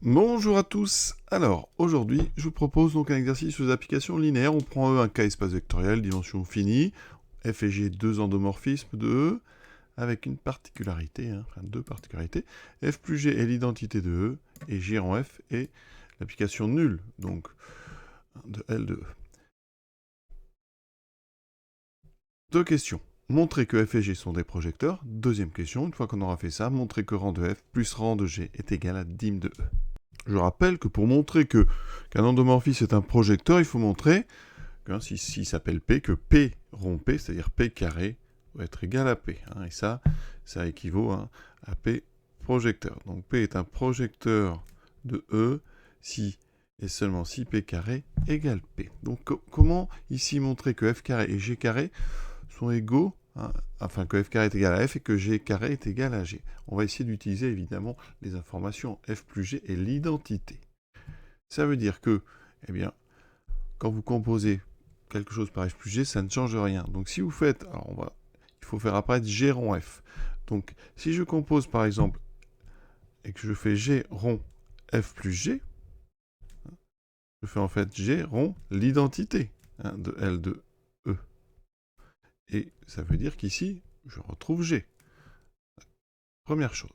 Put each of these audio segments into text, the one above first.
Bonjour à tous. Alors, aujourd'hui, je vous propose donc un exercice sur les applications linéaires. On prend E, un K espace vectoriel, dimension finie, F et G, deux endomorphismes de E, avec une particularité, enfin deux particularités. F plus G est l'identité de E, et G en F est l'application nulle, donc de L de E. Deux questions. Montrer que F et G sont des projecteurs. Deuxième question, une fois qu'on aura fait ça, montrer que rang de F plus rang de G est égal à dim de E. Je rappelle que pour montrer qu'un endomorphisme est un projecteur, il faut montrer, s'il s'appelle P, que P rond P, c'est-à-dire P carré, doit être égal à P. Et ça équivaut à P projecteur. Donc P est un projecteur de E si et seulement si P carré égale P. Donc comment ici montrer que F carré et G carré sont égaux, enfin que F carré est égal à F et que G carré est égal à G. On va essayer d'utiliser évidemment les informations F plus G et l'identité. Ça veut dire que, eh bien, quand vous composez quelque chose par F plus G, ça ne change rien. Donc si vous faites, il faut faire apparaître G rond F. Donc si je compose par exemple et que je fais G rond F plus G, je fais en fait G rond l'identité de L de E. Et ça veut dire qu'ici, je retrouve G. Première chose.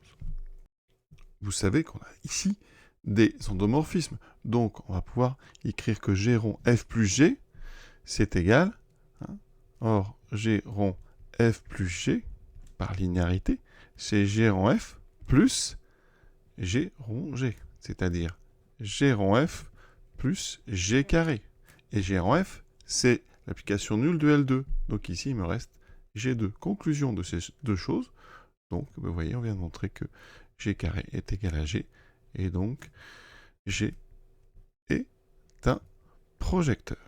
Vous savez qu'on a ici des endomorphismes. Donc, on va pouvoir écrire que G rond F plus G, c'est égal. Or, G rond F plus G, par linéarité, c'est G rond F plus G rond G. C'est-à-dire G rond F plus G carré. Et G rond F, c'est l'application nulle de L2. Donc ici, il me reste G2. Conclusion de ces deux choses. Donc, vous voyez, on vient de montrer que G carré est égal à G. Et donc, G est un projecteur.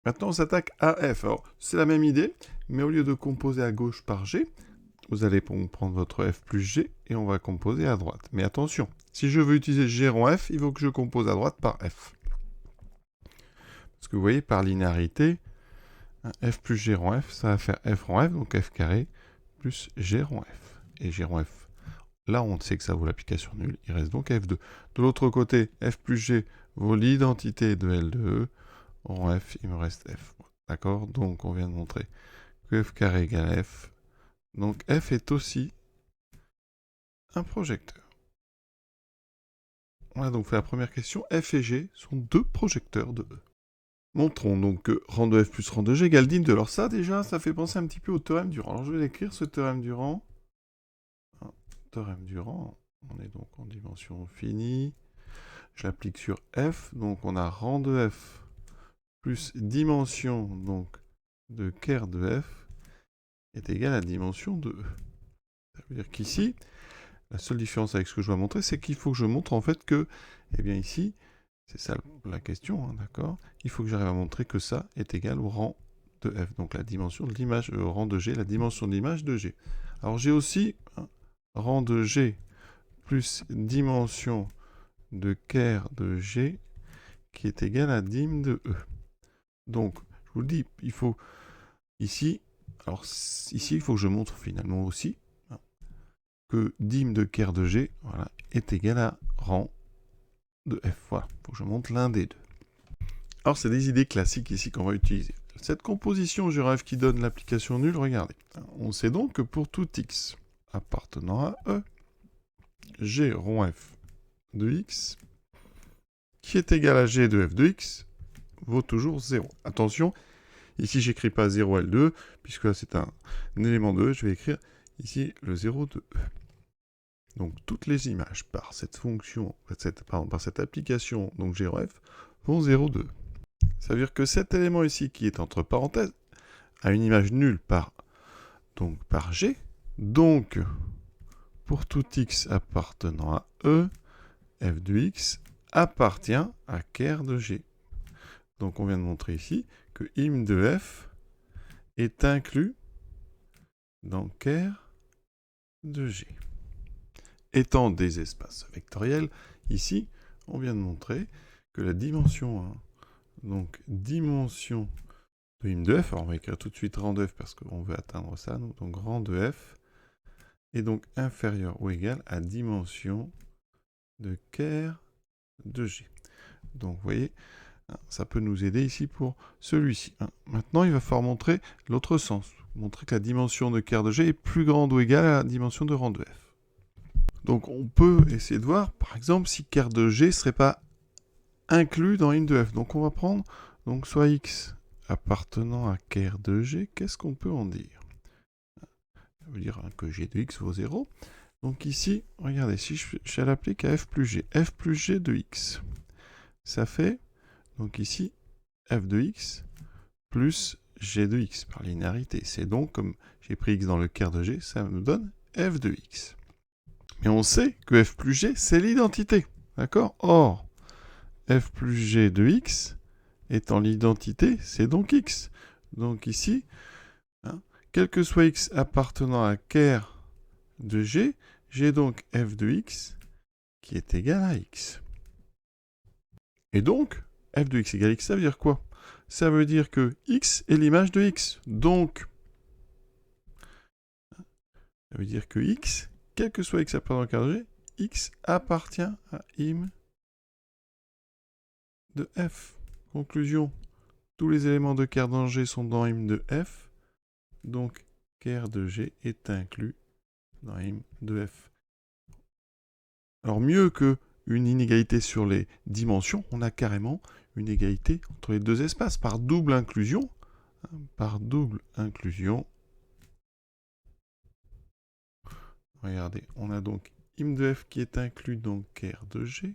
Maintenant, on s'attaque à F. Alors, c'est la même idée, mais au lieu de composer à gauche par G, vous allez prendre votre F plus G et on va composer à droite. Mais attention, si je veux utiliser G rond F, il faut que je compose à droite par F. Parce que vous voyez, par linéarité, F plus G rond F, ça va faire F rond F, donc F carré, plus G rond F. Et G rond F, là on sait que ça vaut l'application nulle, il reste donc F2. De l'autre côté, F plus G vaut l'identité de L de E, rond F, il me reste F. D'accord? Donc on vient de montrer que F carré égale F. Donc F est aussi un projecteur. On a donc fait la première question. F et G sont deux projecteurs de E. Montrons donc que rang de F plus rang de G égale dim de. Alors ça déjà, ça fait penser un petit peu au théorème du rang. Alors je vais l'écrire ce théorème du rang. Théorème du rang, on est donc en dimension finie. Je l'applique sur F, donc on a rang de F plus dimension donc de ker de F est égal à dimension de E. Ça veut dire qu'ici, la seule différence avec ce que je dois montrer, c'est qu'il faut que je montre en fait que, eh bien ici, c'est ça la question, d'accord? Il faut que j'arrive à montrer que ça est égal au rang de F, donc la dimension de l'image, au rang de G, la dimension de l'image de G. Alors j'ai aussi rang de G plus dimension de ker de G qui est égal à dim de E. Donc, je vous le dis, il faut ici, alors ici, il faut que je montre finalement aussi que dim de ker de G est égal à rang de F. Voilà, il faut que je montre l'un des deux. Alors, c'est des idées classiques ici qu'on va utiliser. Cette composition G rond F qui donne l'application nulle, regardez. On sait donc que pour tout x appartenant à E, G rond F de x, qui est égal à G de F de x, vaut toujours 0. Attention, ici j'écris pas 0L2, puisque là c'est un élément de E, je vais écrire ici le 0 de E. Donc toutes les images par cette fonction, par cette application, donc G rond F, vont 0 de E. Ça veut dire que cet élément ici, qui est entre parenthèses, a une image nulle par G. Donc, pour tout x appartenant à E, f de x appartient à ker de G. Donc on vient de montrer ici que im de f est inclus dans ker de G. Étant des espaces vectoriels, ici, on vient de montrer que la dimension, donc dimension de im de f, alors on va écrire tout de suite rang de f parce qu'on veut atteindre ça, donc rang de f est donc inférieur ou égal à dimension de ker de G. Donc, vous voyez, ça peut nous aider ici pour celui-ci. Maintenant, il va falloir montrer l'autre sens. Montrer que la dimension de ker de G est plus grande ou égale à la dimension de rang de F. Donc, on peut essayer de voir, par exemple, si ker de G ne serait pas inclus dans im de F. Donc, on va prendre donc, soit x appartenant à ker de G. Qu'est-ce qu'on peut en dire? Ça veut dire que G de x vaut 0. Donc ici, regardez, si je l'applique à f plus g de x, ça fait, donc ici, f de x plus g de x par linéarité. C'est donc, comme j'ai pris x dans le ker de g, ça nous donne f de x. Mais on sait que f plus g, c'est l'identité. D'accord? Or, f plus g de x étant l'identité, c'est donc x. Donc ici, quel que soit x appartenant à ker de g, j'ai donc f de x qui est égal à x. Et donc, f de x égale x, ça veut dire quoi? Ça veut dire que x est l'image de x. Donc, ça veut dire que x, quel que soit x appartenant à ker de g, x appartient à im de f. Conclusion, tous les éléments de ker dans G sont dans im de f. Donc, ker de G est inclus dans im de f. Alors, mieux que une inégalité sur les dimensions, on a carrément une égalité entre les deux espaces par double inclusion. Regardez, on a donc im de f qui est inclus dans ker de G.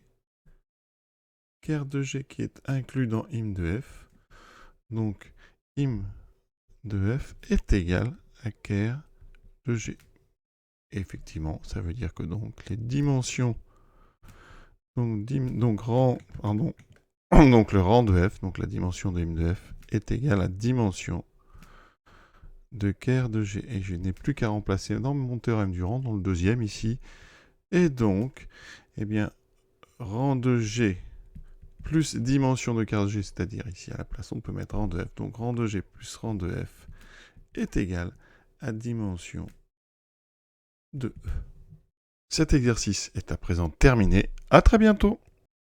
Ker de G qui est inclus dans im de f. Donc, im de f est égal à ker de G. Et effectivement, ça veut dire que donc les dimensions, donc le rang de f, donc la dimension de im de f, est égal à dimension de ker de G. Et je n'ai plus qu'à remplacer dans mon théorème du rang, dans le deuxième ici. Et donc, eh bien, rang de G plus dimension de ker de G, c'est-à-dire ici à la place, on peut mettre rang de f. Donc rang de G plus rang de f est égal à dimension de E. Cet exercice est à présent terminé. À très bientôt.